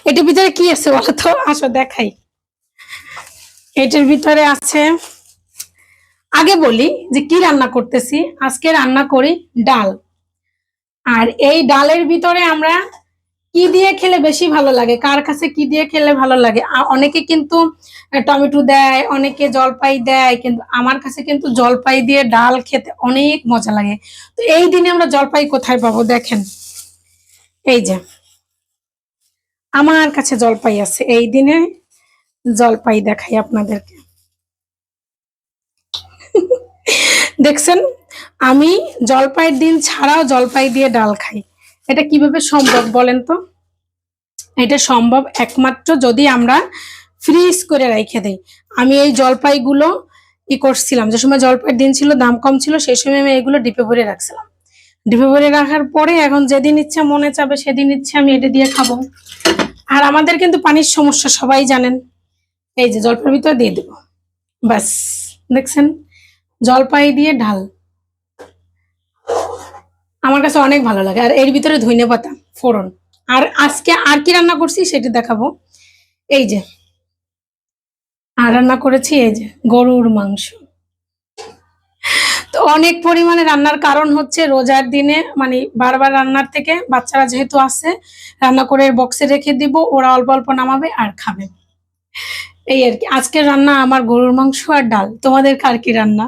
এটার ভিতরে কি আছে বলো তো, আসো দেখাই। এটার ভিতরে আছে, আগে বলি যে কি রান্না করতেছি। আজকে রান্না করি ডাল। আর এই ডালের ভিতরে আমরা কি দিয়ে খেলে বেশি ভালো লাগে, কার কাছে কি দিয়ে খেলে ভালো লাগে? অনেকে কিন্তু টমেটো দেয়, অনেকে জলপাই দেয়, কিন্তু আমার কাছে কিন্তু জলপাই দিয়ে ডাল খেতে অনেক মজা লাগে। তো এই দিনে আমরা জলপাই কোথায় পাবো দেখেন, এই যে আমার কাছে জলপাই আছে। এই দিনে জলপাই দেখাই আপনাদেরকে, দেখছেন? আমি জলপাইয়ের দিন ছাড়াও জলপাই দিয়ে ডাল খাই। এটা কিভাবে সম্ভব বলেন তো? এটা সম্ভব একমাত্র যদি আমরা ফ্রিজ করে রেখে দেই। আমি এই জলপাইগুলো করছিলাম, যে সময় জলপাইয়ের দিন ছিল, দাম কম ছিল, সেই সময় আমি এগুলো ডিপে ভরে রাখছিলাম। ডিপে ভরে রাখার পরে এখন যেদিন ইচ্ছা মনে চাবে সেদিন ইচ্ছা আমি এটা দিয়ে খাবো। আর আমাদের কিন্তু পানির সমস্যা সবাই জানেন। এই যে জলপাইয়ের ভিতরে দিয়ে দেবো, ব্যাস। দেখছেন, জলপাই দিয়ে ডাল আমার কাছে অনেক ভালো লাগে। আর এর ভিতরে ধনেপাতা ফোড়ন। আর আজকে আর কি রান্না করছি সেটা দেখাবো। এই যে আর রান্না করেছি এই যে গরুর মাংস। তো অনেক পরিমাণে রান্নার কারণ হচ্ছে রোজার দিনে মানে বারবার রান্নার থেকে বাচ্চারা যেহেতু আছে, রান্না করে বক্সে রেখে দিব, ওরা অল্প অল্প নামাবে আর খাবে। এই আর কি আজকের রান্না আমার, গরুর মাংস আর ডাল। তোমাদের কার কি রান্না?